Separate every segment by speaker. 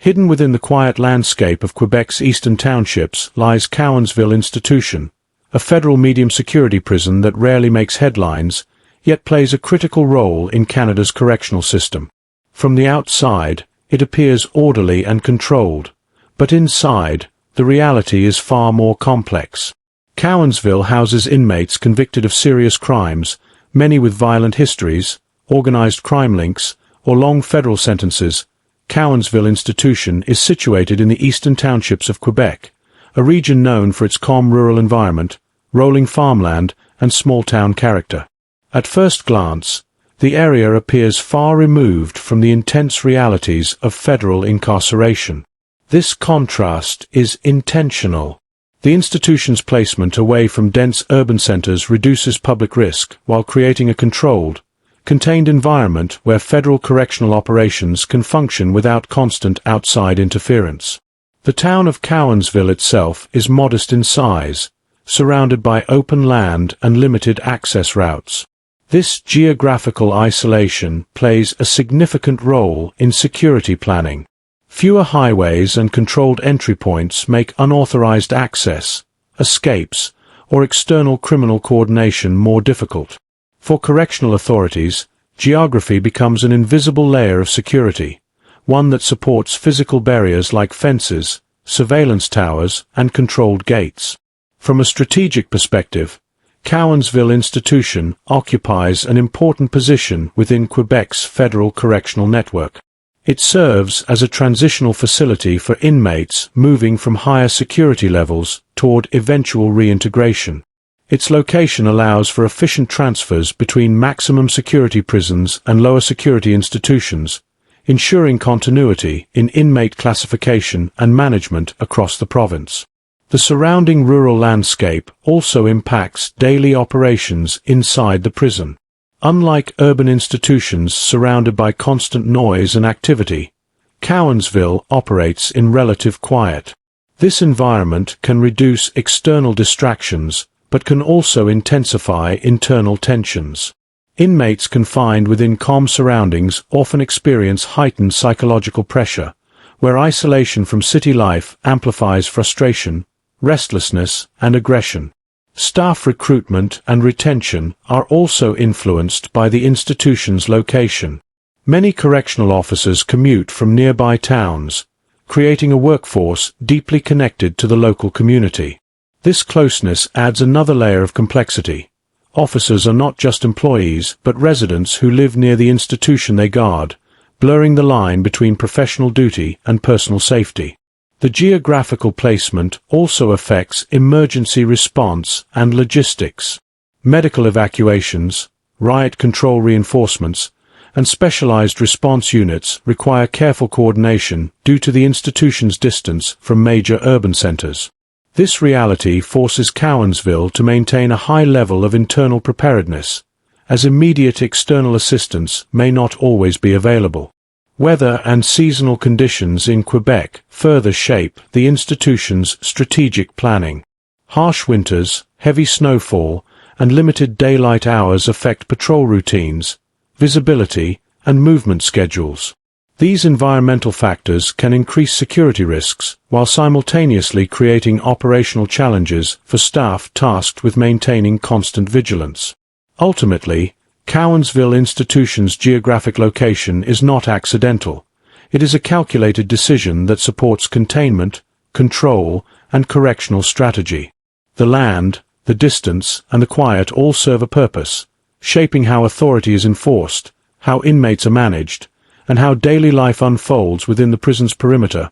Speaker 1: Hidden within the quiet landscape of Quebec's eastern townships lies Cowansville Institution, a federal medium-security prison that rarely makes headlines, yet plays a critical role in Canada's correctional system. From the outside, it appears orderly and controlled, but inside, the reality is far more complex. Cowansville houses inmates convicted of serious crimes, many with violent histories, organized crime links, or long federal sentences. Cowansville Institution is situated in the eastern townships of Quebec, a region known for its calm rural environment, rolling farmland, and small-town character. At first glance, the area appears far removed from the intense realities of federal incarceration. This contrast is intentional. The institution's placement away from dense urban centers reduces public risk while creating a controlled, contained environment where federal correctional operations can function without constant outside interference. The town of Cowansville itself is modest in size, surrounded by open land and limited access routes. This geographical isolation plays a significant role in security planning. Fewer highways and controlled entry points make unauthorized access, escapes, or external criminal coordination more difficult. For correctional authorities, geography becomes an invisible layer of security, one that supports physical barriers like fences, surveillance towers, and controlled gates. From a strategic perspective, Cowansville Institution occupies an important position within Quebec's federal correctional network. It serves as a transitional facility for inmates moving from higher security levels toward eventual reintegration. Its location allows for efficient transfers between maximum security prisons and lower security institutions, ensuring continuity in inmate classification and management across the province. The surrounding rural landscape also impacts daily operations inside the prison. Unlike urban institutions surrounded by constant noise and activity, Cowansville operates in relative quiet. This environment can reduce external distractions, but can also intensify internal tensions. Inmates confined within calm surroundings often experience heightened psychological pressure, where isolation from city life amplifies frustration, restlessness, and aggression. Staff recruitment and retention are also influenced by the institution's location. Many correctional officers commute from nearby towns, creating a workforce deeply connected to the local community. This closeness adds another layer of complexity. Officers are not just employees, but residents who live near the institution they guard, blurring the line between professional duty and personal safety. The geographical placement also affects emergency response and logistics. Medical evacuations, riot control reinforcements, and specialized response units require careful coordination due to the institution's distance from major urban centers. This reality forces Cowansville to maintain a high level of internal preparedness, as immediate external assistance may not always be available. Weather and seasonal conditions in Quebec further shape the institution's strategic planning. Harsh winters, heavy snowfall, and limited daylight hours affect patrol routines, visibility, and movement schedules. These environmental factors can increase security risks, while simultaneously creating operational challenges for staff tasked with maintaining constant vigilance. Ultimately, Cowansville Institution's geographic location is not accidental. It is a calculated decision that supports containment, control, and correctional strategy. The land, the distance, and the quiet all serve a purpose, shaping how authority is enforced, how inmates are managed, and how daily life unfolds within the prison's perimeter.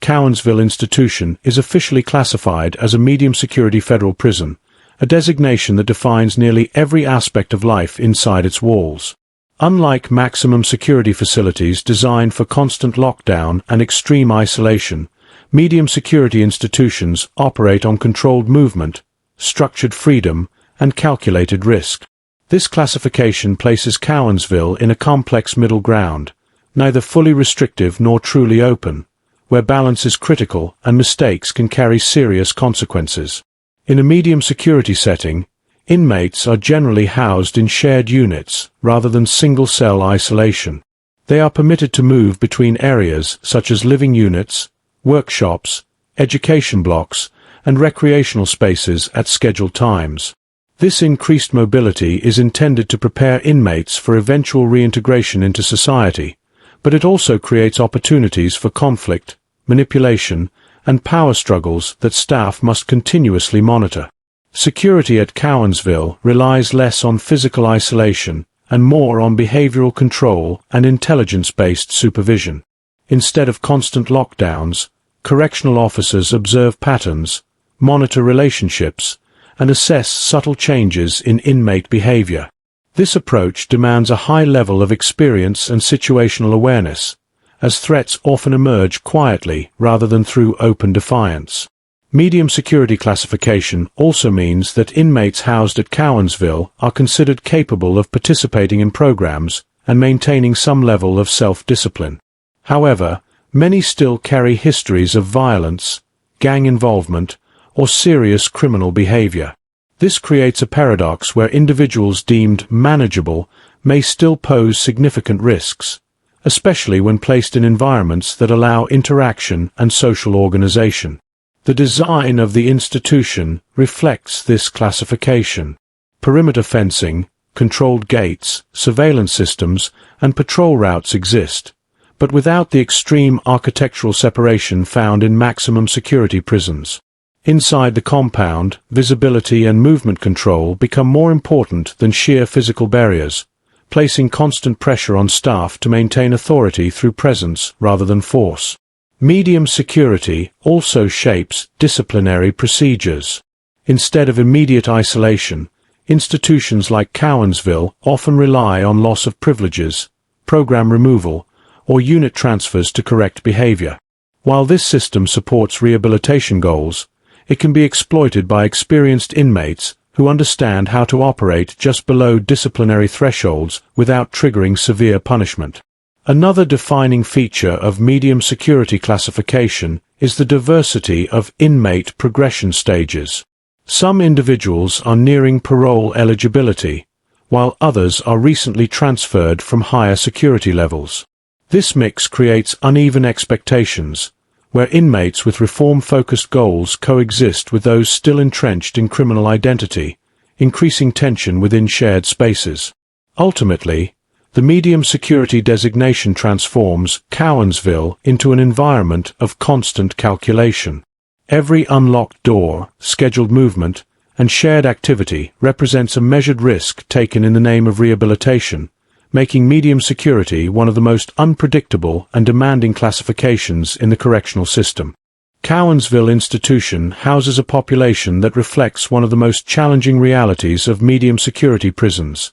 Speaker 1: Cowansville Institution is officially classified as a medium-security federal prison, a designation that defines nearly every aspect of life inside its walls. Unlike maximum security facilities designed for constant lockdown and extreme isolation, medium security institutions operate on controlled movement, structured freedom, and calculated risk. This classification places Cowansville in a complex middle ground, neither fully restrictive nor truly open, where balance is critical and mistakes can carry serious consequences. In a medium security setting, inmates are generally housed in shared units rather than single-cell isolation. They are permitted to move between areas such as living units, workshops, education blocks, and recreational spaces at scheduled times. This increased mobility is intended to prepare inmates for eventual reintegration into society, but it also creates opportunities for conflict, manipulation, and power struggles that staff must continuously monitor. Security at Cowansville relies less on physical isolation and more on behavioral control and intelligence-based supervision. Instead of constant lockdowns, correctional officers observe patterns, monitor relationships, and assess subtle changes in inmate behavior. This approach demands a high level of experience and situational awareness, as threats often emerge quietly rather than through open defiance. Medium security classification also means that inmates housed at Cowansville are considered capable of participating in programs and maintaining some level of self-discipline. However, many still carry histories of violence, gang involvement, or serious criminal behavior. This creates a paradox where individuals deemed manageable may still pose significant risks, especially when placed in environments that allow interaction and social organization. The design of the institution reflects this classification. Perimeter fencing, controlled gates, surveillance systems, and patrol routes exist, but without the extreme architectural separation found in maximum security prisons. Inside the compound, visibility and movement control become more important than sheer physical barriers, placing constant pressure on staff to maintain authority through presence rather than force. Medium security also shapes disciplinary procedures. Instead of immediate isolation, institutions like Cowansville often rely on loss of privileges, program removal, or unit transfers to correct behavior. While this system supports rehabilitation goals, it can be exploited by experienced inmates who understand how to operate just below disciplinary thresholds without triggering severe punishment. Another defining feature of medium security classification is the diversity of inmate progression stages. Some individuals are nearing parole eligibility, while others are recently transferred from higher security levels. This mix creates uneven expectations, where inmates with reform-focused goals coexist with those still entrenched in criminal identity, increasing tension within shared spaces. Ultimately, the medium security designation transforms Cowansville into an environment of constant calculation. Every unlocked door, scheduled movement, and shared activity represents a measured risk taken in the name of rehabilitation, making medium security one of the most unpredictable and demanding classifications in the correctional system. Cowansville Institution houses a population that reflects one of the most challenging realities of medium security prisons,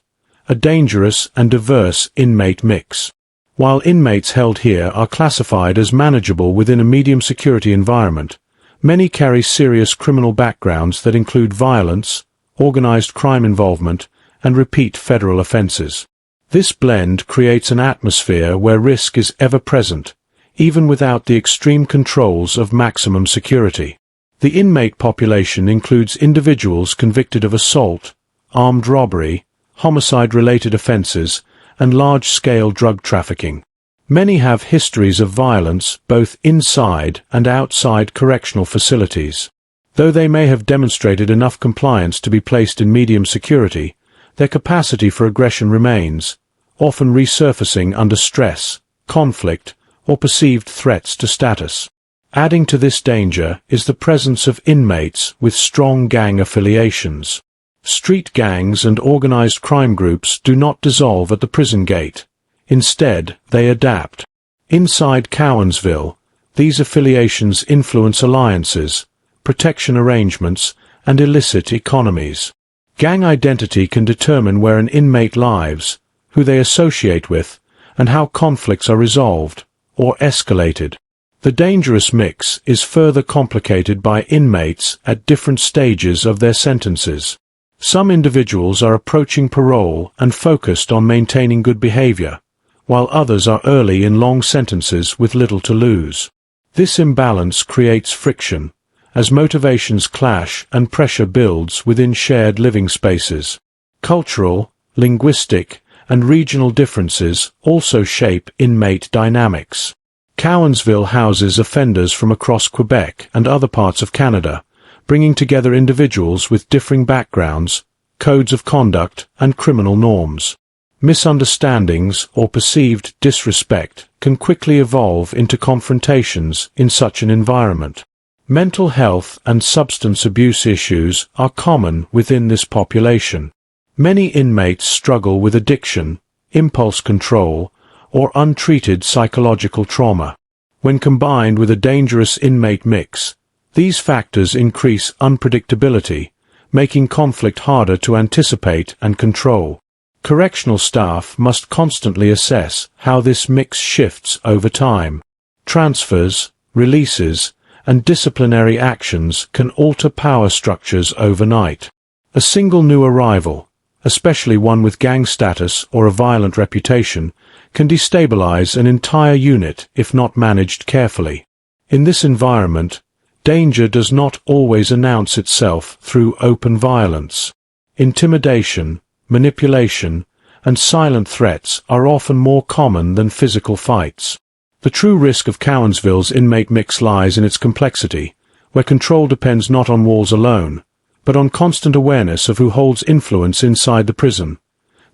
Speaker 1: a dangerous and diverse inmate mix. While inmates held here are classified as manageable within a medium security environment, many carry serious criminal backgrounds that include violence, organized crime involvement, and repeat federal offenses. This blend creates an atmosphere where risk is ever present, even without the extreme controls of maximum security. The inmate population includes individuals convicted of assault, armed robbery, homicide-related offenses, and large-scale drug trafficking. Many have histories of violence both inside and outside correctional facilities. Though they may have demonstrated enough compliance to be placed in medium security, their capacity for aggression remains, often resurfacing under stress, conflict, or perceived threats to status. Adding to this danger is the presence of inmates with strong gang affiliations. Street gangs and organized crime groups do not dissolve at the prison gate. Instead, they adapt. Inside Cowansville, these affiliations influence alliances, protection arrangements, and illicit economies. Gang identity can determine where an inmate lives, who they associate with, and how conflicts are resolved, or escalated. The dangerous mix is further complicated by inmates at different stages of their sentences. Some individuals are approaching parole and focused on maintaining good behavior, while others are early in long sentences with little to lose. This imbalance creates friction, as motivations clash and pressure builds within shared living spaces. Cultural, linguistic, and regional differences also shape inmate dynamics. Cowansville houses offenders from across Quebec and other parts of Canada, bringing together individuals with differing backgrounds, codes of conduct, and criminal norms. Misunderstandings or perceived disrespect can quickly evolve into confrontations in such an environment. Mental health and substance abuse issues are common within this population. Many inmates struggle with addiction, impulse control, or untreated psychological trauma. When combined with a dangerous inmate mix, these factors increase unpredictability, making conflict harder to anticipate and control. Correctional staff must constantly assess how this mix shifts over time. Transfers, releases, and disciplinary actions can alter power structures overnight. A single new arrival, especially one with gang status or a violent reputation, can destabilize an entire unit if not managed carefully. In this environment, danger does not always announce itself through open violence. Intimidation, manipulation, and silent threats are often more common than physical fights. The true risk of Cowansville's inmate mix lies in its complexity, where control depends not on walls alone, but on constant awareness of who holds influence inside the prison.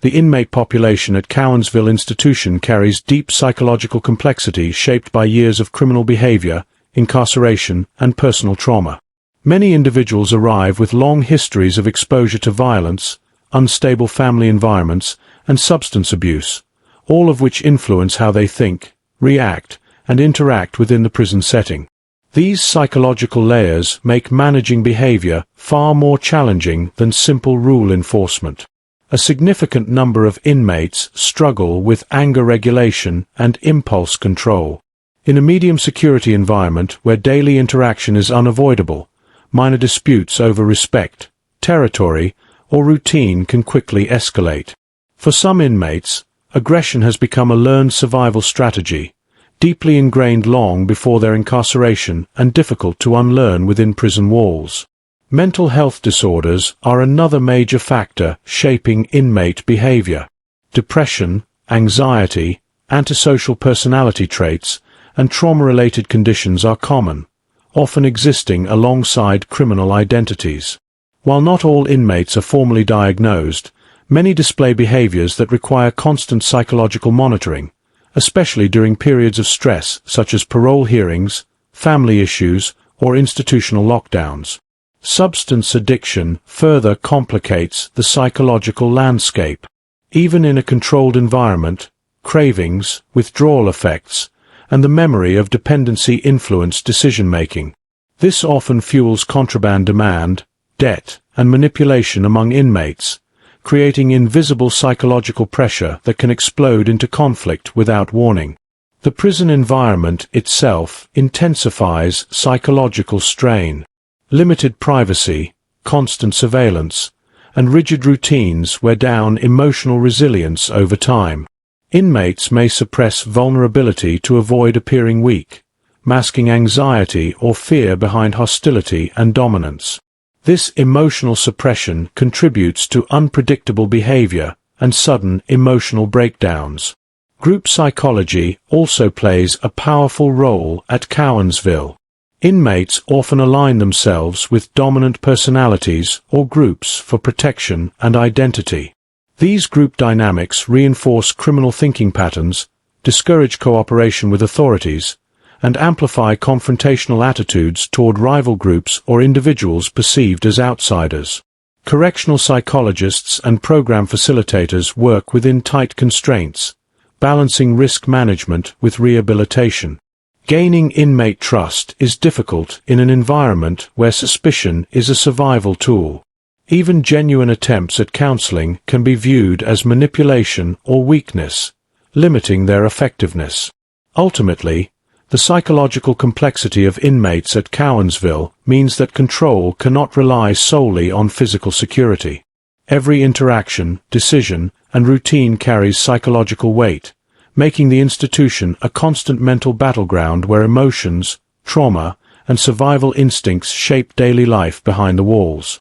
Speaker 1: The inmate population at Cowansville Institution carries deep psychological complexity shaped by years of criminal behavior, incarceration, and personal trauma. Many individuals arrive with long histories of exposure to violence, unstable family environments, and substance abuse, all of which influence how they think, react, and interact within the prison setting. These psychological layers make managing behavior far more challenging than simple rule enforcement. A significant number of inmates struggle with anger regulation and impulse control. In a medium-security environment where daily interaction is unavoidable, minor disputes over respect, territory, or routine can quickly escalate. For some inmates, aggression has become a learned survival strategy, deeply ingrained long before their incarceration and difficult to unlearn within prison walls. Mental health disorders are another major factor shaping inmate behavior. Depression, anxiety, antisocial personality traits, and trauma-related conditions are common, often existing alongside criminal identities. While not all inmates are formally diagnosed, many display behaviors that require constant psychological monitoring, especially during periods of stress such as parole hearings, family issues, or institutional lockdowns. Substance addiction further complicates the psychological landscape. Even in a controlled environment, cravings, withdrawal effects, and the memory of dependency influence decision-making. This often fuels contraband demand, debt, and manipulation among inmates, creating invisible psychological pressure that can explode into conflict without warning. The prison environment itself intensifies psychological strain. Limited privacy, constant surveillance, and rigid routines wear down emotional resilience over time. Inmates may suppress vulnerability to avoid appearing weak, masking anxiety or fear behind hostility and dominance. This emotional suppression contributes to unpredictable behavior and sudden emotional breakdowns. Group psychology also plays a powerful role at Cowansville. Inmates often align themselves with dominant personalities or groups for protection and identity. These group dynamics reinforce criminal thinking patterns, discourage cooperation with authorities, and amplify confrontational attitudes toward rival groups or individuals perceived as outsiders. Correctional psychologists and program facilitators work within tight constraints, balancing risk management with rehabilitation. Gaining inmate trust is difficult in an environment where suspicion is a survival tool. Even genuine attempts at counseling can be viewed as manipulation or weakness, limiting their effectiveness. Ultimately, the psychological complexity of inmates at Cowansville means that control cannot rely solely on physical security. Every interaction, decision, and routine carries psychological weight, making the institution a constant mental battleground where emotions, trauma, and survival instincts shape daily life behind the walls.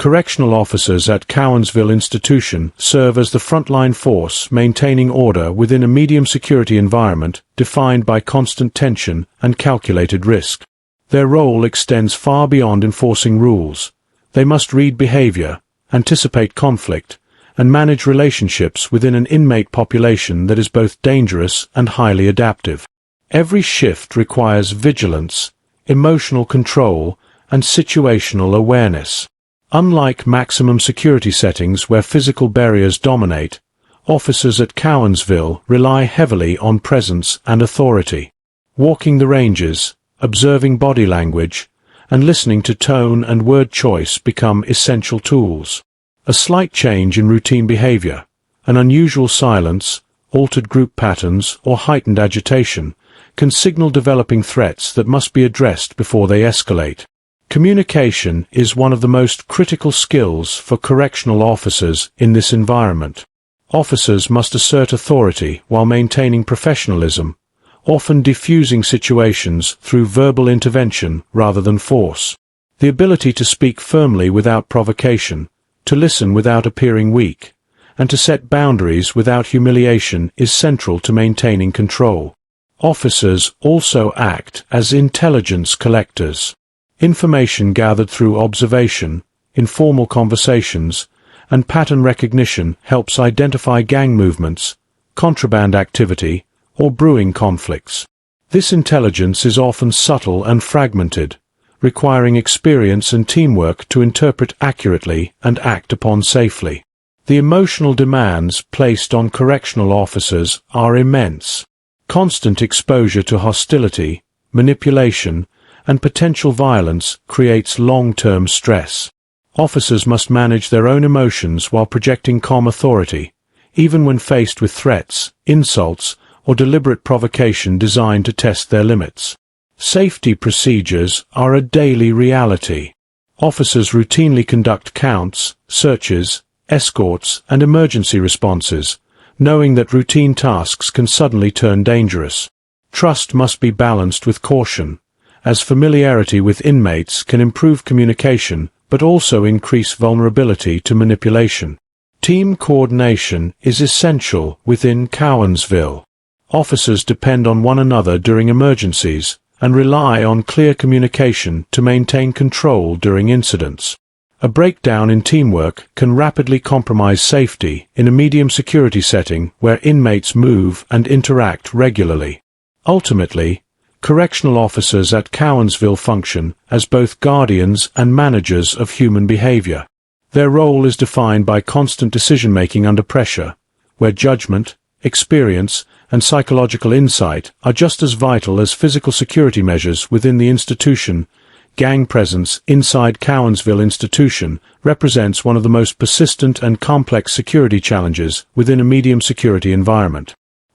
Speaker 1: Correctional officers at Cowansville Institution serve as the frontline force maintaining order within a medium-security environment defined by constant tension and calculated risk. Their role extends far beyond enforcing rules. They must read behavior, anticipate conflict, and manage relationships within an inmate population that is both dangerous and highly adaptive. Every shift requires vigilance, emotional control, and situational awareness. Unlike maximum security settings where physical barriers dominate, officers at Cowansville rely heavily on presence and authority. Walking the ranges, observing body language, and listening to tone and word choice become essential tools. A slight change in routine behavior, an unusual silence, altered group patterns, or heightened agitation can signal developing threats that must be addressed before they escalate. Communication is one of the most critical skills for correctional officers in this environment. Officers must assert authority while maintaining professionalism, often diffusing situations through verbal intervention rather than force. The ability to speak firmly without provocation, to listen without appearing weak, and to set boundaries without humiliation is central to maintaining control. Officers also act as intelligence collectors. Information gathered through observation, informal conversations, and pattern recognition helps identify gang movements, contraband activity, or brewing conflicts. This intelligence is often subtle and fragmented, requiring experience and teamwork to interpret accurately and act upon safely. The emotional demands placed on correctional officers are immense. Constant exposure to hostility, manipulation, and potential violence creates long-term stress. Officers must manage their own emotions while projecting calm authority, even when faced with threats, insults, or deliberate provocation designed to test their limits. Safety procedures are a daily reality. Officers routinely conduct counts, searches, escorts, and emergency responses, knowing that routine tasks can suddenly turn dangerous. Trust must be balanced with caution, as familiarity with inmates can improve communication but also increase vulnerability to manipulation. Team coordination is essential within Cowansville. Officers depend on one another during emergencies and rely on clear communication to maintain control during incidents. A breakdown in teamwork can rapidly compromise safety in a medium security setting where inmates move and interact regularly. Ultimately, correctional officers at Cowansville function as both guardians and managers of human behavior. Their role is defined by constant decision-making under pressure, where judgment, experience, and psychological insight are just as vital as physical security measures within the institution. Gang presence inside Cowansville Institution represents one of the most persistent and complex security challenges within a medium security environment.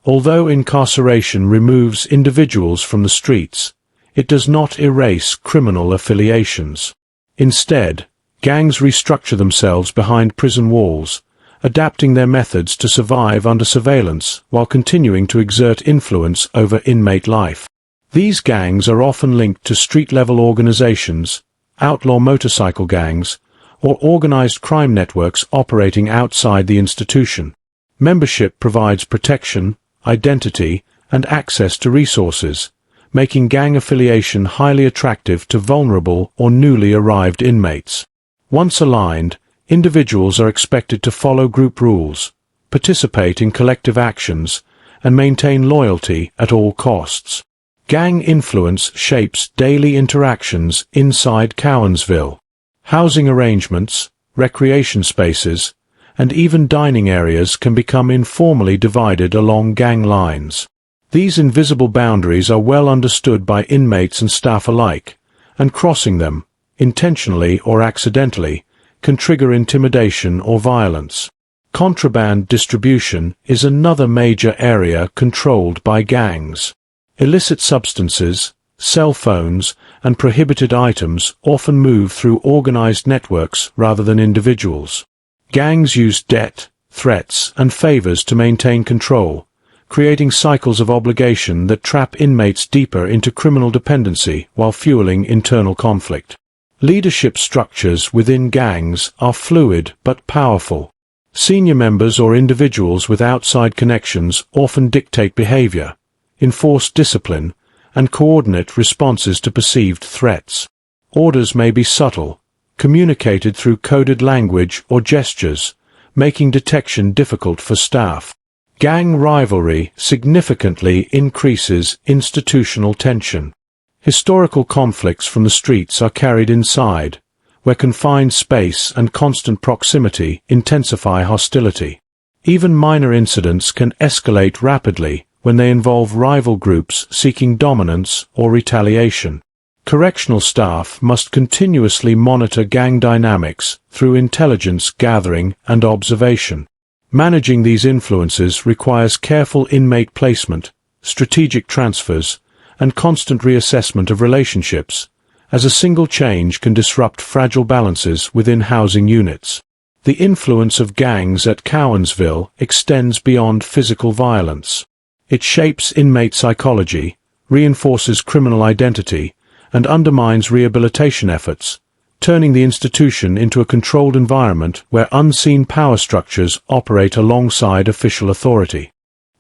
Speaker 1: Although incarceration removes individuals from the streets, it does not erase criminal affiliations. Instead, gangs restructure themselves behind prison walls, adapting their methods to survive under surveillance while continuing to exert influence over inmate life. These gangs are often linked to street-level organizations, outlaw motorcycle gangs, or organized crime networks operating outside the institution. Membership provides protection, identity, and access to resources, making gang affiliation highly attractive to vulnerable or newly arrived inmates. Once aligned, individuals are expected to follow group rules, participate in collective actions, and maintain loyalty at all costs. Gang influence shapes daily interactions inside Cowansville. Housing arrangements, recreation spaces, and even dining areas can become informally divided along gang lines. These invisible boundaries are well understood by inmates and staff alike, and crossing them, intentionally or accidentally, can trigger intimidation or violence. Contraband distribution is another major area controlled by gangs. Illicit substances, cell phones, and prohibited items often move through organized networks rather than individuals. Gangs use debt, threats, and favors to maintain control, creating cycles of obligation that trap inmates deeper into criminal dependency while fueling internal conflict. Leadership structures within gangs are fluid but powerful. Senior members or individuals with outside connections often dictate behavior, enforce discipline, and coordinate responses to perceived threats. Orders may be subtle, communicated through coded language or gestures, making detection difficult for staff. Gang rivalry significantly increases institutional tension. Historical conflicts from the streets are carried inside, where confined space and constant proximity intensify hostility. Even minor incidents can escalate rapidly when they involve rival groups seeking dominance or retaliation. Correctional staff must continuously monitor gang dynamics through intelligence gathering and observation. Managing these influences requires careful inmate placement, strategic transfers, and constant reassessment of relationships, as a single change can disrupt fragile balances within housing units. The influence of gangs at Cowansville extends beyond physical violence. It shapes inmate psychology, reinforces criminal identity, and undermines rehabilitation efforts, turning the institution into a controlled environment where unseen power structures operate alongside official authority.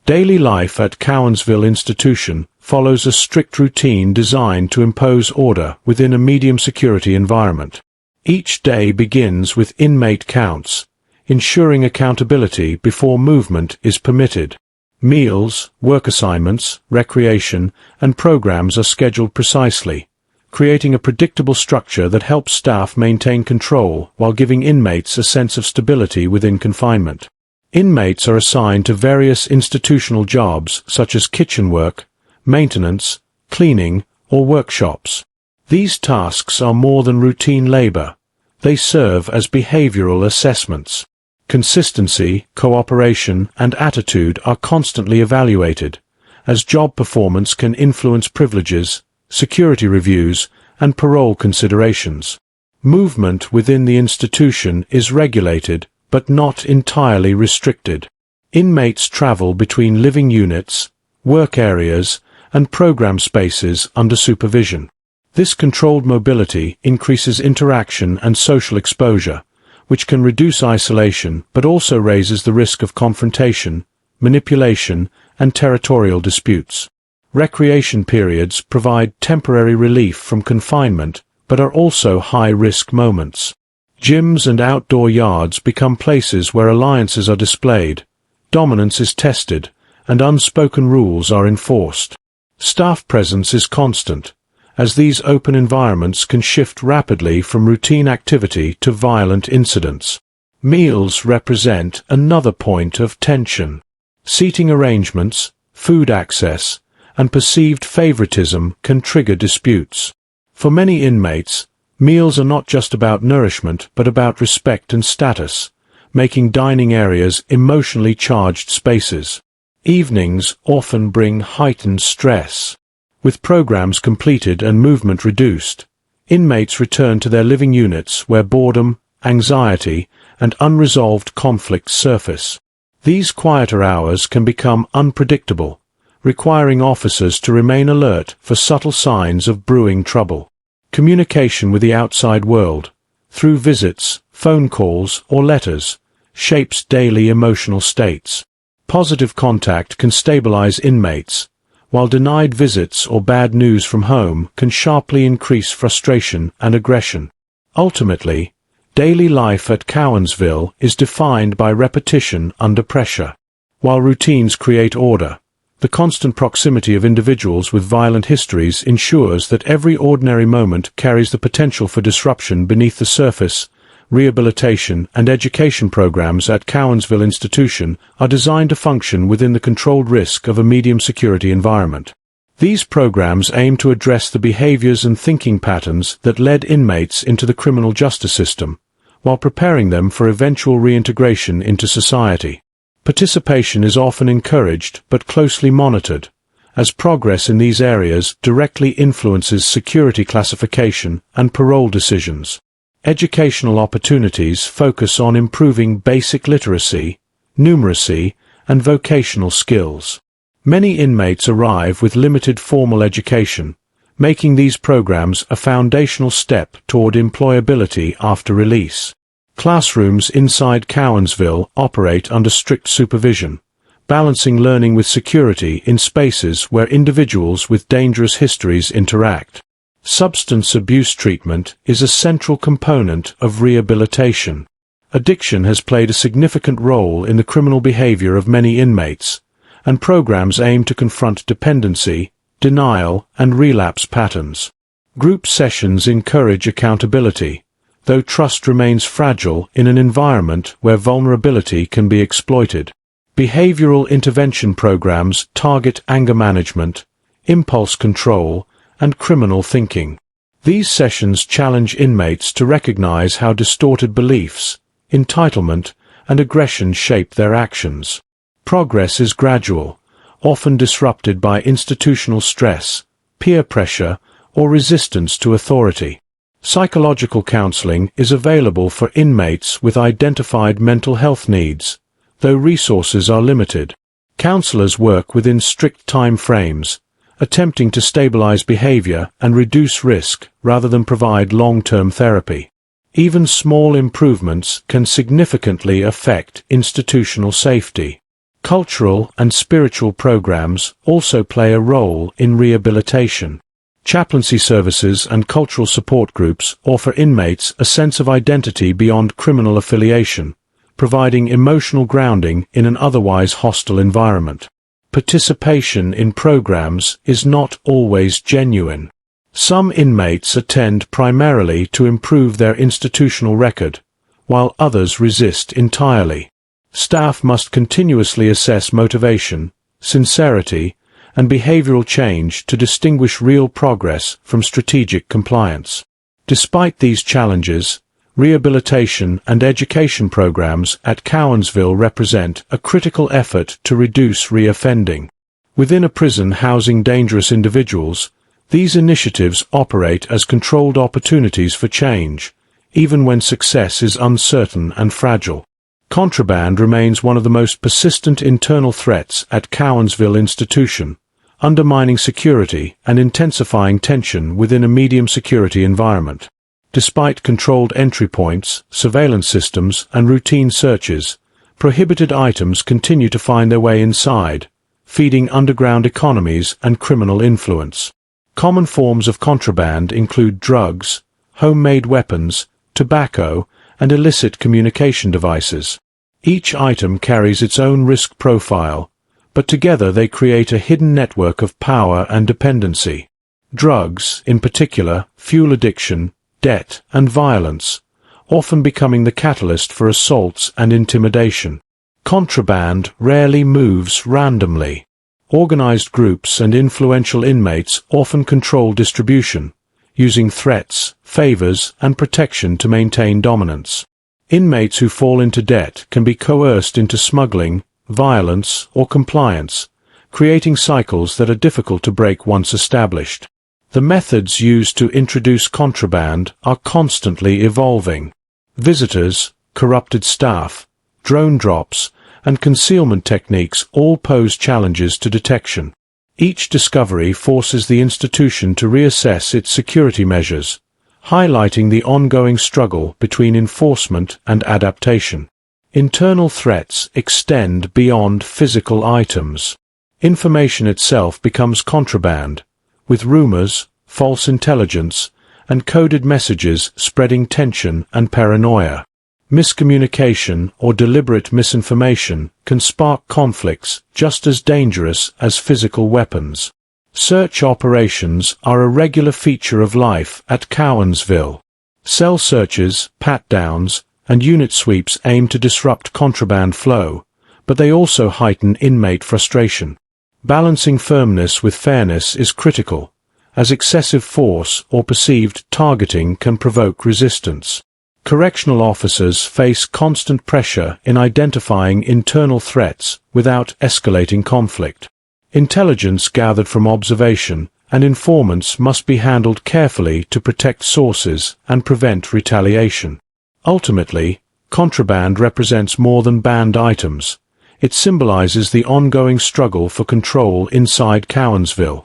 Speaker 1: Daily life at Cowansville Institution follows a strict routine designed to impose order within a medium-security environment. Each day begins with inmate counts, ensuring accountability before movement is permitted. Meals, work assignments, recreation, and programs are scheduled precisely, creating a predictable structure that helps staff maintain control while giving inmates a sense of stability within confinement. Inmates are assigned to various institutional jobs such as kitchen work, maintenance, cleaning, or workshops. These tasks are more than routine labor. They serve as behavioral assessments. Consistency, cooperation, and attitude are constantly evaluated, as job performance can influence privileges, security reviews, and parole considerations. Movement within the institution is regulated, but not entirely restricted. Inmates travel between living units, work areas, and program spaces under supervision. This controlled mobility increases interaction and social exposure, which can reduce isolation but also raises the risk of confrontation, manipulation, and territorial disputes. Recreation periods provide temporary relief from confinement but are also high-risk moments. Gyms and outdoor yards become places where alliances are displayed, dominance is tested, and unspoken rules are enforced. Staff presence is constant, as these open environments can shift rapidly from routine activity to violent incidents. Meals represent another point of tension. Seating arrangements, food access, and perceived favoritism can trigger disputes. For many inmates, meals are not just about nourishment but about respect and status, making dining areas emotionally charged spaces. Evenings often bring heightened stress. With programs completed and movement reduced, inmates return to their living units where boredom, anxiety, and unresolved conflicts surface. These quieter hours can become unpredictable, requiring officers to remain alert for subtle signs of brewing trouble. Communication with the outside world, through visits, phone calls, or letters, shapes daily emotional states. Positive contact can stabilize inmates, while denied visits or bad news from home can sharply increase frustration and aggression. Ultimately, daily life at Cowansville is defined by repetition under pressure. While routines create order, the constant proximity of individuals with violent histories ensures that every ordinary moment carries the potential for disruption beneath the surface. Rehabilitation and education programs at Cowansville Institution are designed to function within the controlled risk of a medium-security environment. These programs aim to address the behaviors and thinking patterns that led inmates into the criminal justice system, while preparing them for eventual reintegration into society. Participation is often encouraged but closely monitored, as progress in these areas directly influences security classification and parole decisions. Educational opportunities focus on improving basic literacy, numeracy, and vocational skills. Many inmates arrive with limited formal education, making these programs a foundational step toward employability after release. Classrooms inside Cowansville operate under strict supervision, balancing learning with security in spaces where individuals with dangerous histories interact. Substance abuse treatment is a central component of rehabilitation. Addiction has played a significant role in the criminal behavior of many inmates, and programs aim to confront dependency, denial, and relapse patterns. Group sessions encourage accountability, though trust remains fragile in an environment where vulnerability can be exploited. Behavioral intervention programs target anger management, impulse control, and criminal thinking. These sessions challenge inmates to recognize how distorted beliefs, entitlement, and aggression shape their actions. Progress is gradual, often disrupted by institutional stress, peer pressure, or resistance to authority. Psychological counseling is available for inmates with identified mental health needs, though resources are limited. Counselors work within strict time frames, attempting to stabilize behavior and reduce risk rather than provide long-term therapy. Even small improvements can significantly affect institutional safety. Cultural and spiritual programs also play a role in rehabilitation. Chaplaincy services and cultural support groups offer inmates a sense of identity beyond criminal affiliation, providing emotional grounding in an otherwise hostile environment. Participation in programs is not always genuine. Some inmates attend primarily to improve their institutional record, while others resist entirely. Staff must continuously assess motivation, sincerity, and behavioral change to distinguish real progress from strategic compliance. Despite these challenges, rehabilitation and education programs at Cowansville represent a critical effort to reduce reoffending. Within a prison housing dangerous individuals, these initiatives operate as controlled opportunities for change, even when success is uncertain and fragile. Contraband remains one of the most persistent internal threats at Cowansville Institution, undermining security and intensifying tension within a medium-security environment. Despite controlled entry points, surveillance systems, and routine searches, prohibited items continue to find their way inside, feeding underground economies and criminal influence. Common forms of contraband include drugs, homemade weapons, tobacco, and illicit communication devices. Each item carries its own risk profile, but together they create a hidden network of power and dependency. Drugs, in particular, fuel addiction, debt, and violence, often becoming the catalyst for assaults and intimidation. Contraband rarely moves randomly. Organized groups and influential inmates often control distribution, using threats, favors, and protection to maintain dominance. Inmates who fall into debt can be coerced into smuggling, violence, or compliance, creating cycles that are difficult to break once established. The methods used to introduce contraband are constantly evolving. Visitors, corrupted staff, drone drops, and concealment techniques all pose challenges to detection. Each discovery forces the institution to reassess its security measures, highlighting the ongoing struggle between enforcement and adaptation. Internal threats extend beyond physical items. Information itself becomes contraband, with rumors, false intelligence, and coded messages spreading tension and paranoia. Miscommunication or deliberate misinformation can spark conflicts just as dangerous as physical weapons. Search operations are a regular feature of life at Cowansville. Cell searches, pat-downs, and unit sweeps aim to disrupt contraband flow, but they also heighten inmate frustration. Balancing firmness with fairness is critical, as excessive force or perceived targeting can provoke resistance. Correctional officers face constant pressure in identifying internal threats without escalating conflict. Intelligence gathered from observation and informants must be handled carefully to protect sources and prevent retaliation. Ultimately, contraband represents more than banned items. It symbolizes the ongoing struggle for control inside Cowansville.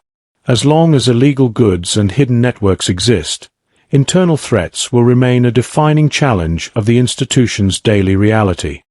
Speaker 1: As long as illegal goods and hidden networks exist, internal threats will remain a defining challenge of the institution's daily reality.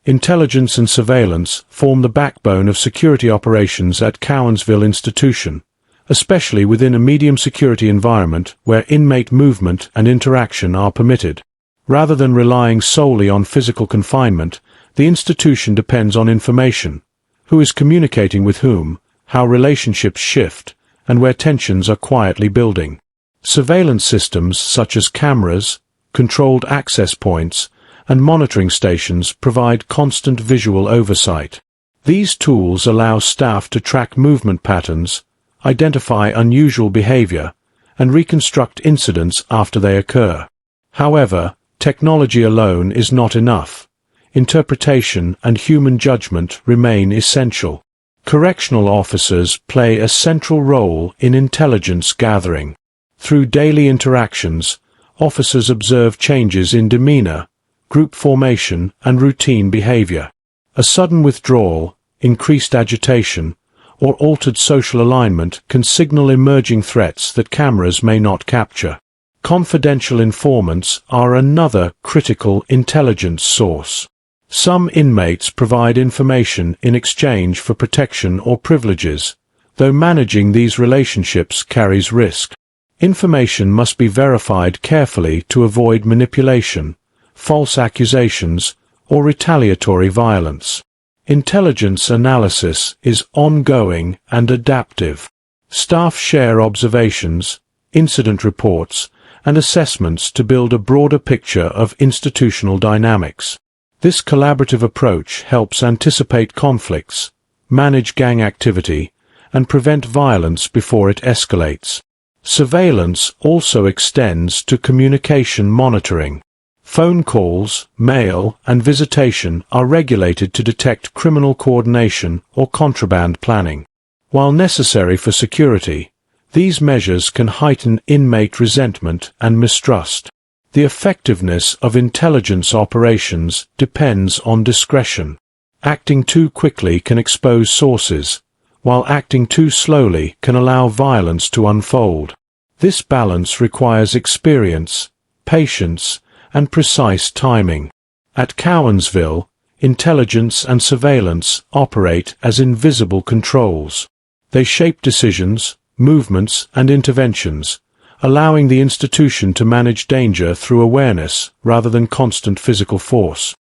Speaker 1: Intelligence and surveillance form the backbone of security operations at Cowansville Institution, especially within a medium-security environment where inmate movement and interaction are permitted. Rather than relying solely on physical confinement, the institution depends on information: who is communicating with whom, how relationships shift, and where tensions are quietly building. Surveillance systems such as cameras, controlled access points, and monitoring stations provide constant visual oversight. These tools allow staff to track movement patterns, identify unusual behavior, and reconstruct incidents after they occur. However, technology alone is not enough. Interpretation and human judgment remain essential. Correctional officers play a central role in intelligence gathering. Through daily interactions, officers observe changes in demeanor, group formation, and routine behavior. A sudden withdrawal, increased agitation, or altered social alignment can signal emerging threats that cameras may not capture. Confidential informants are another critical intelligence source. Some inmates provide information in exchange for protection or privileges, though managing these relationships carries risk. Information must be verified carefully to avoid manipulation, false accusations, or retaliatory violence. Intelligence analysis is ongoing and adaptive. Staff share observations, incident reports, and assessments to build a broader picture of institutional dynamics. This collaborative approach helps anticipate conflicts, manage gang activity, and prevent violence before it escalates. Surveillance also extends to communication monitoring. Phone calls, mail, and visitation are regulated to detect criminal coordination or contraband planning. While necessary for security, these measures can heighten inmate resentment and mistrust. The effectiveness of intelligence operations depends on discretion. Acting too quickly can expose sources, while acting too slowly can allow violence to unfold. This balance requires experience, patience, and precise timing. At Cowansville, intelligence and surveillance operate as invisible controls. They shape decisions, movements, and interventions, allowing the institution to manage danger through awareness rather than constant physical force.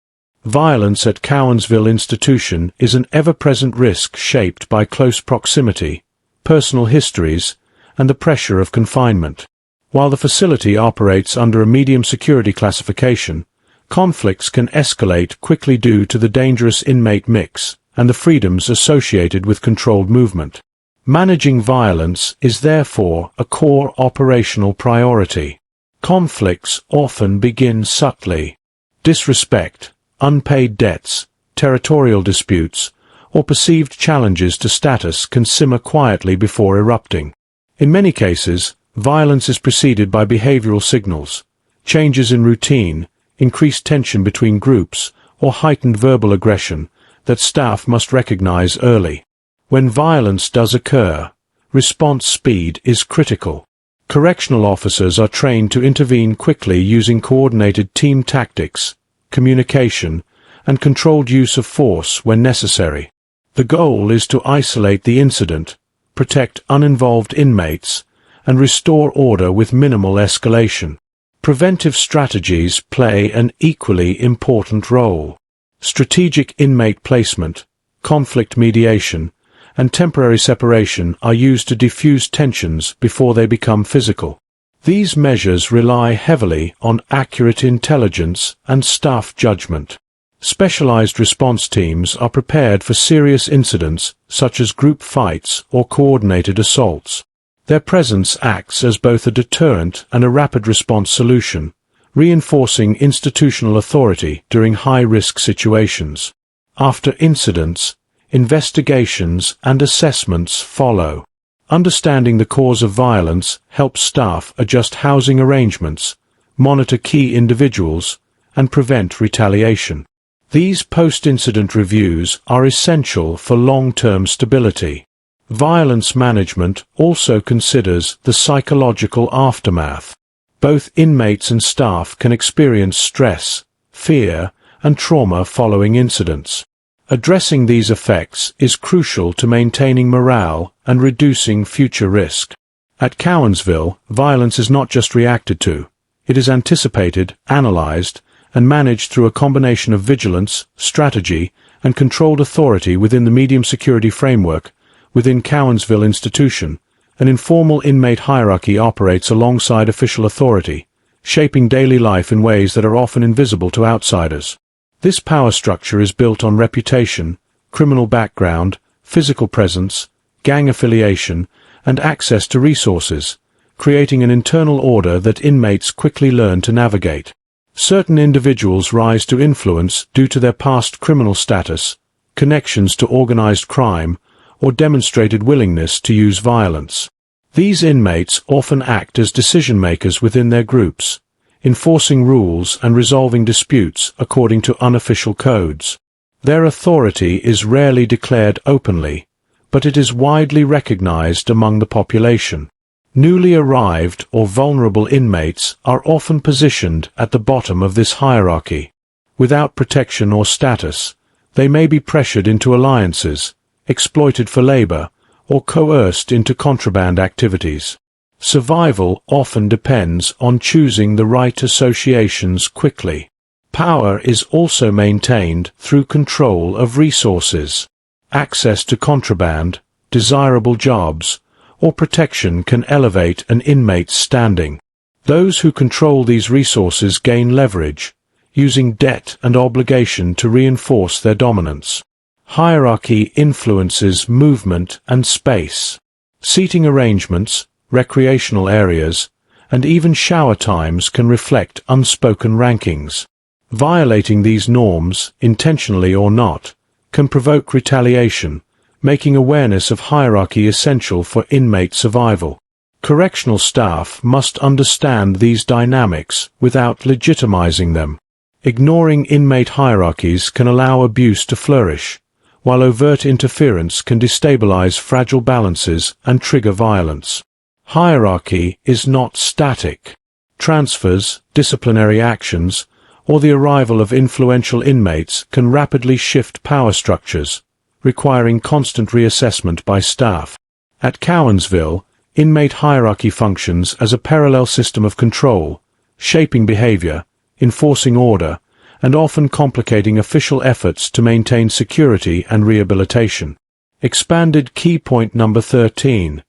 Speaker 1: Violence at Cowansville Institution is an ever-present risk shaped by close proximity, personal histories, and the pressure of confinement. While the facility operates under a medium security classification, conflicts can escalate quickly due to the dangerous inmate mix and the freedoms associated with controlled movement. Managing violence is therefore a core operational priority. Conflicts often begin subtly. Disrespect, unpaid debts, territorial disputes, or perceived challenges to status can simmer quietly before erupting. In many cases, violence is preceded by behavioral signals, changes in routine, increased tension between groups, or heightened verbal aggression that staff must recognize early. When violence does occur, response speed is critical. Correctional officers are trained to intervene quickly using coordinated team tactics, communication, and controlled use of force when necessary. The goal is to isolate the incident, protect uninvolved inmates, and restore order with minimal escalation. Preventive strategies play an equally important role. Strategic inmate placement, conflict mediation, and temporary separation are used to diffuse tensions before they become physical. These measures rely heavily on accurate intelligence and staff judgment. Specialized response teams are prepared for serious incidents such as group fights or coordinated assaults. Their presence acts as both a deterrent and a rapid response solution, reinforcing institutional authority during high-risk situations. After incidents, investigations and assessments follow. Understanding the cause of violence helps staff adjust housing arrangements, monitor key individuals, and prevent retaliation. These post-incident reviews are essential for long-term stability. Violence management also considers the psychological aftermath. Both inmates and staff can experience stress, fear, and trauma following incidents. Addressing these effects is crucial to maintaining morale and reducing future risk. At Cowansville, violence is not just reacted to. It is anticipated, analyzed, and managed through a combination of vigilance, strategy, and controlled authority within the medium security framework. Within Cowansville Institution, an informal inmate hierarchy operates alongside official authority, shaping daily life in ways that are often invisible to outsiders. This power structure is built on reputation, criminal background, physical presence, gang affiliation, and access to resources, creating an internal order that inmates quickly learn to navigate. Certain individuals rise to influence due to their past criminal status, connections to organized crime, or demonstrated willingness to use violence. These inmates often act as decision-makers within their groups, enforcing rules and resolving disputes according to unofficial codes. Their authority is rarely declared openly, but it is widely recognized among the population. Newly arrived or vulnerable inmates are often positioned at the bottom of this hierarchy. Without protection or status, they may be pressured into alliances, exploited for labor, or coerced into contraband activities. Survival often depends on choosing the right associations quickly. Power is also maintained through control of resources. Access to contraband, desirable jobs, or protection can elevate an inmate's standing. Those who control these resources gain leverage, using debt and obligation to reinforce their dominance. Hierarchy influences movement and space. Seating arrangements, recreational areas, and even shower times can reflect unspoken rankings. Violating these norms, intentionally or not, can provoke retaliation, making awareness of hierarchy essential for inmate survival. Correctional staff must understand these dynamics without legitimizing them. Ignoring inmate hierarchies can allow abuse to flourish, while overt interference can destabilize fragile balances and trigger violence. Hierarchy is not static. Transfers, disciplinary actions, or the arrival of influential inmates can rapidly shift power structures, requiring constant reassessment by staff. At Cowansville, inmate hierarchy functions as a parallel system of control, shaping behavior, enforcing order, and often complicating official efforts to maintain security and rehabilitation. Expanded key point number 13.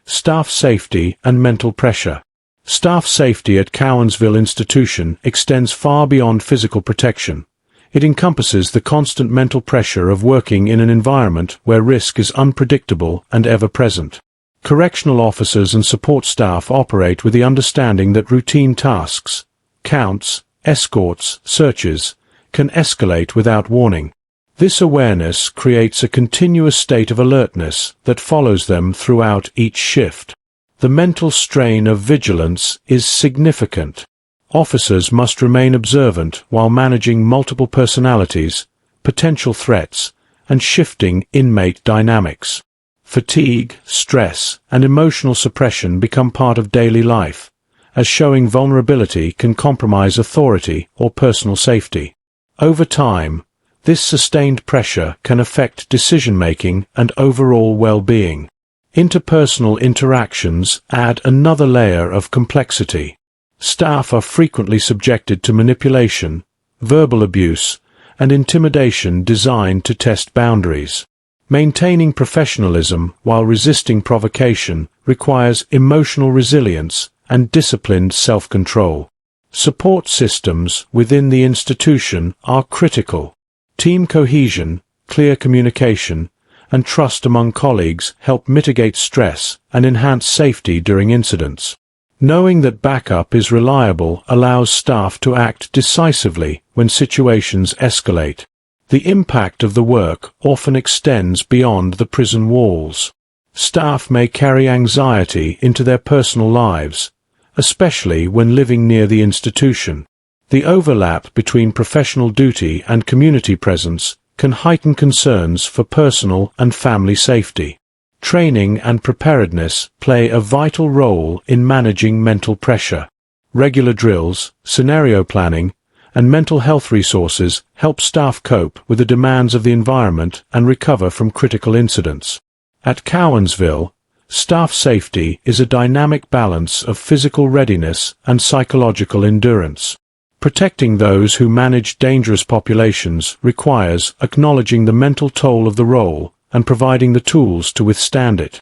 Speaker 1: Staff safety and mental pressure. Staff safety at Cowansville Institution extends far beyond physical protection. It encompasses the constant mental pressure of working in an environment where risk is unpredictable and ever-present. Correctional officers and support staff operate with the understanding that routine tasks, counts, escorts, searches, can escalate without warning. This awareness creates a continuous state of alertness that follows them throughout each shift. The mental strain of vigilance is significant. Officers must remain observant while managing multiple personalities, potential threats, and shifting inmate dynamics. Fatigue, stress, and emotional suppression become part of daily life, as showing vulnerability can compromise authority or personal safety. Over time, this sustained pressure can affect decision-making and overall well-being. Interpersonal interactions add another layer of complexity. Staff are frequently subjected to manipulation, verbal abuse, and intimidation designed to test boundaries. Maintaining professionalism while resisting provocation requires emotional resilience and disciplined self-control. Support systems within the institution are critical. Team cohesion, clear communication, and trust among colleagues help mitigate stress and enhance safety during incidents. Knowing that backup is reliable allows staff to act decisively when situations escalate. The impact of the work often extends beyond the prison walls. Staff may carry anxiety into their personal lives, especially when living near the institution. The overlap between professional duty and community presence can heighten concerns for personal and family safety. Training and preparedness play a vital role in managing mental pressure. Regular drills, scenario planning, and mental health resources help staff cope with the demands of the environment and recover from critical incidents. At Cowansville, staff safety is a dynamic balance of physical readiness and psychological endurance. Protecting those who manage dangerous populations requires acknowledging the mental toll of the role and providing the tools to withstand it.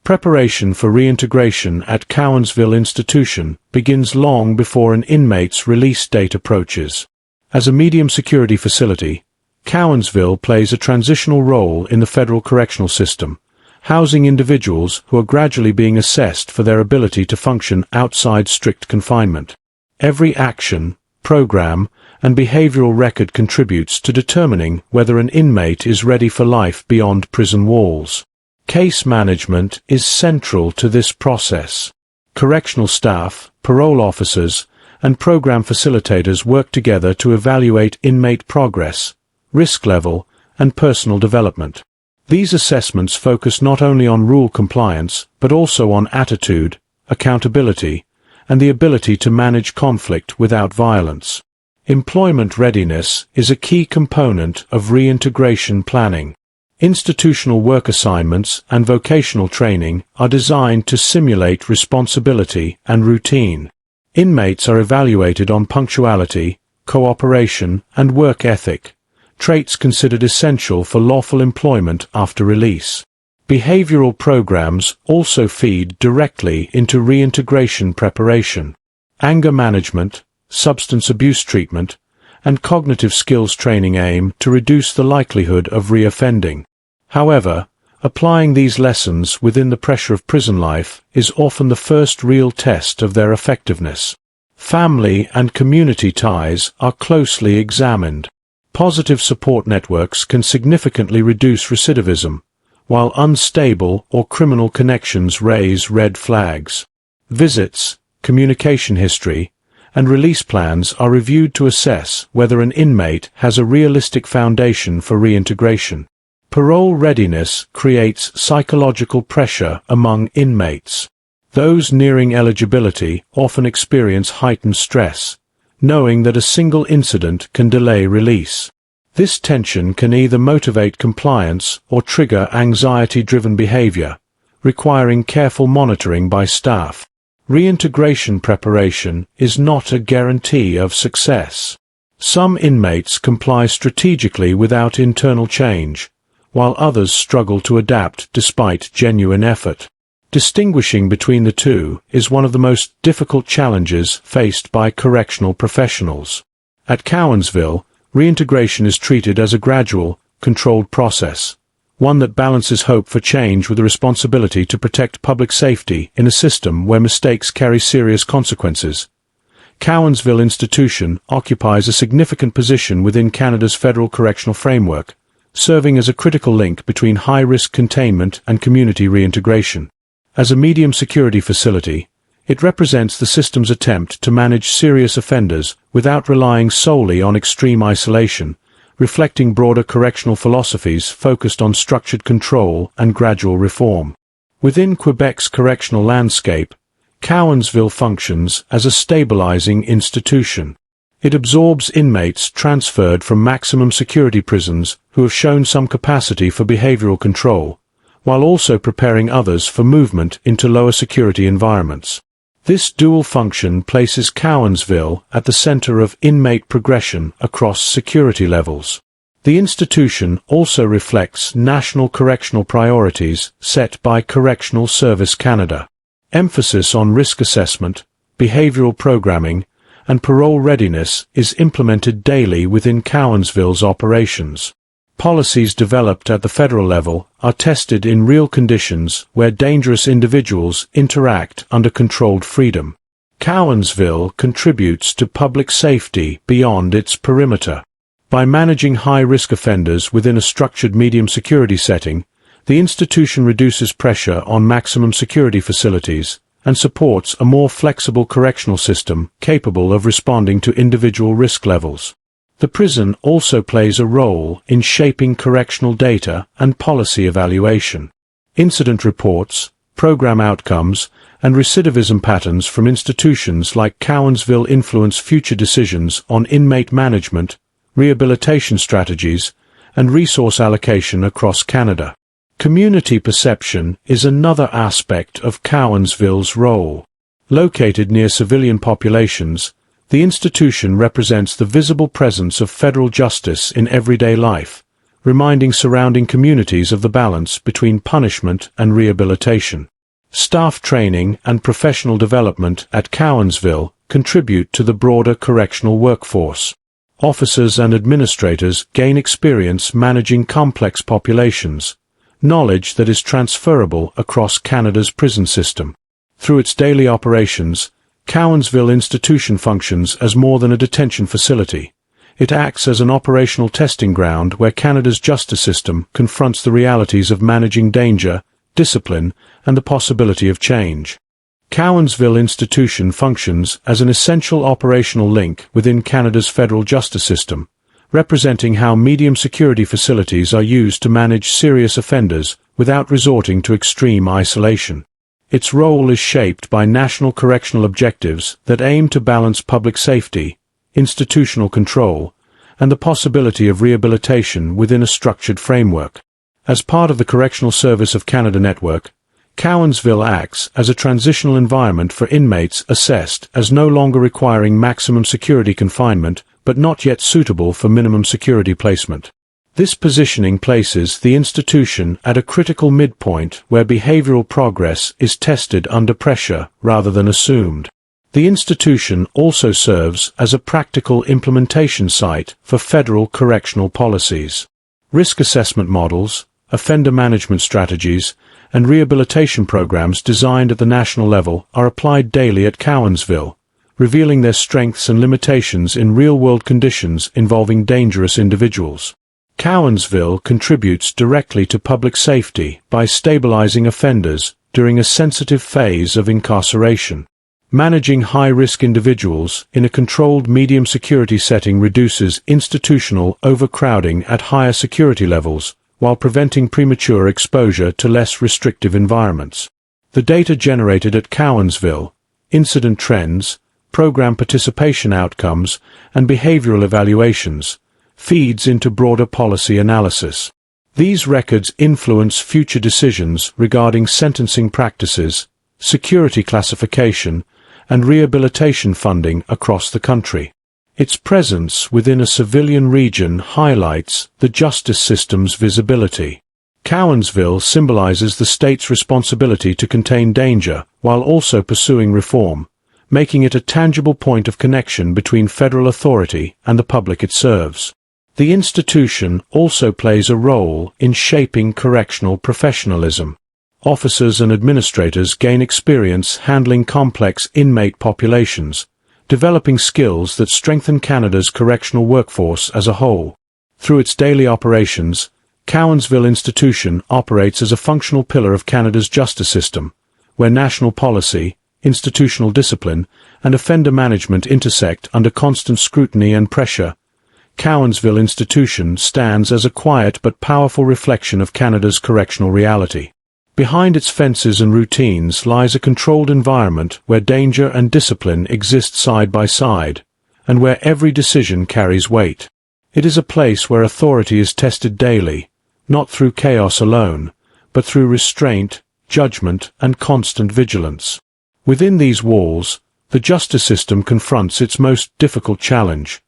Speaker 1: Preparation for reintegration at Cowansville Institution begins long before an inmate's release date approaches. As a medium-security facility, Cowansville plays a transitional role in the federal correctional system, housing individuals who are gradually being assessed for their ability to function outside strict confinement. Every action, program, and behavioral record contributes to determining whether an inmate is ready for life beyond prison walls. Case management is central to this process. Correctional staff, parole officers, and program facilitators work together to evaluate inmate progress, risk level, and personal development. These assessments focus not only on rule compliance, but also on attitude, accountability, and the ability to manage conflict without violence. Employment readiness is a key component of reintegration planning. Institutional work assignments and vocational training are designed to simulate responsibility and routine. Inmates are evaluated on punctuality, cooperation, and work ethic, traits considered essential for lawful employment after release. Behavioral programs also feed directly into reintegration preparation. Anger management, substance abuse treatment, and cognitive skills training aim to reduce the likelihood of reoffending. However, applying these lessons within the pressure of prison life is often the first real test of their effectiveness. Family and community ties are closely examined. Positive support networks can significantly reduce recidivism, while unstable or criminal connections raise red flags. Visits, communication history, and release plans are reviewed to assess whether an inmate has a realistic foundation for reintegration. Parole readiness creates psychological pressure among inmates. Those nearing eligibility often experience heightened stress, knowing that a single incident can delay release. This tension can either motivate compliance or trigger anxiety-driven behavior, requiring careful monitoring by staff. Reintegration preparation is not a guarantee of success. Some inmates comply strategically without internal change, while others struggle to adapt despite genuine effort. Distinguishing between the two is one of the most difficult challenges faced by correctional professionals. At Cowansville, reintegration is treated as a gradual, controlled process, one that balances hope for change with the responsibility to protect public safety in a system where mistakes carry serious consequences. Cowansville Institution occupies a significant position within Canada's federal correctional framework, serving as a critical link between high-risk containment and community reintegration. As a medium-security facility, it represents the system's attempt to manage serious offenders without relying solely on extreme isolation, reflecting broader correctional philosophies focused on structured control and gradual reform. Within Quebec's correctional landscape, Cowansville functions as a stabilizing institution. It absorbs inmates transferred from maximum security prisons who have shown some capacity for behavioral control, while also preparing others for movement into lower security environments. This dual function places Cowansville at the center of inmate progression across security levels. The institution also reflects national correctional priorities set by Correctional Service Canada. Emphasis on risk assessment, behavioral programming, and parole readiness is implemented daily within Cowansville's operations. Policies developed at the federal level are tested in real conditions where dangerous individuals interact under controlled freedom. Cowansville contributes to public safety beyond its perimeter. By managing high-risk offenders within a structured medium security setting, the institution reduces pressure on maximum security facilities and supports a more flexible correctional system capable of responding to individual risk levels. The prison also plays a role in shaping correctional data and policy evaluation. Incident reports, program outcomes, and recidivism patterns from institutions like Cowansville influence future decisions on inmate management, rehabilitation strategies, and resource allocation across Canada. Community perception is another aspect of Cowansville's role. Located near civilian populations, the institution represents the visible presence of federal justice in everyday life, reminding surrounding communities of the balance between punishment and rehabilitation. Staff training and professional development at Cowansville contribute to the broader correctional workforce. Officers and administrators gain experience managing complex populations, knowledge that is transferable across Canada's prison system. Through its daily operations, Cowansville Institution functions as more than a detention facility. It acts as an operational testing ground where Canada's justice system confronts the realities of managing danger, discipline, and the possibility of change. Cowansville Institution functions as an essential operational link within Canada's federal justice system, representing how medium security facilities are used to manage serious offenders without resorting to extreme isolation. Its role is shaped by national correctional objectives that aim to balance public safety, institutional control, and the possibility of rehabilitation within a structured framework. As part of the Correctional Service of Canada network, Cowansville acts as a transitional environment for inmates assessed as no longer requiring maximum security confinement but not yet suitable for minimum security placement. This positioning places the institution at a critical midpoint where behavioral progress is tested under pressure rather than assumed. The institution also serves as a practical implementation site for federal correctional policies. Risk assessment models, offender management strategies, and rehabilitation programs designed at the national level are applied daily at Cowansville, revealing their strengths and limitations in real-world conditions involving dangerous individuals. Cowansville contributes directly to public safety by stabilizing offenders during a sensitive phase of incarceration. Managing high-risk individuals in a controlled medium security setting reduces institutional overcrowding at higher security levels, while preventing premature exposure to less restrictive environments. The data generated at Cowansville, incident trends, program participation outcomes, and behavioral evaluations, feeds into broader policy analysis. These records influence future decisions regarding sentencing practices, security classification, and rehabilitation funding across the country. Its presence within a civilian region highlights the justice system's visibility. Cowansville symbolizes the state's responsibility to contain danger while also pursuing reform, making it a tangible point of connection between federal authority and the public it serves. The institution also plays a role in shaping correctional professionalism. Officers and administrators gain experience handling complex inmate populations, developing skills that strengthen Canada's correctional workforce as a whole. Through its daily operations, Cowansville Institution operates as a functional pillar of Canada's justice system, where national policy, institutional discipline, and offender management intersect under constant scrutiny and pressure. Cowansville Institution stands as a quiet but powerful reflection of Canada's correctional reality. Behind its fences and routines lies a controlled environment where danger and discipline exist side by side, and where every decision carries weight. It is a place where authority is tested daily, not through chaos alone, but through restraint, judgment, and constant vigilance. Within these walls, the justice system confronts its most difficult challenge,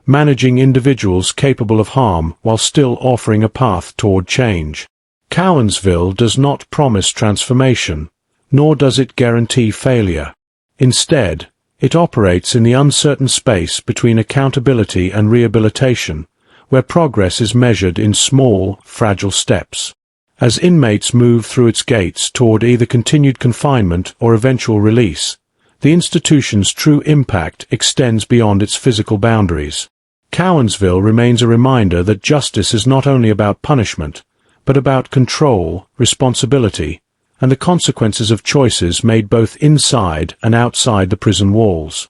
Speaker 1: managing individuals capable of harm while still offering a path toward change. Cowansville does not promise transformation, nor does it guarantee failure. Instead, it operates in the uncertain space between accountability and rehabilitation, where progress is measured in small, fragile steps. As inmates move through its gates toward either continued confinement or eventual release, the institution's true impact extends beyond its physical boundaries. Cowansville remains a reminder that justice is not only about punishment, but about control, responsibility, and the consequences of choices made both inside and outside the prison walls.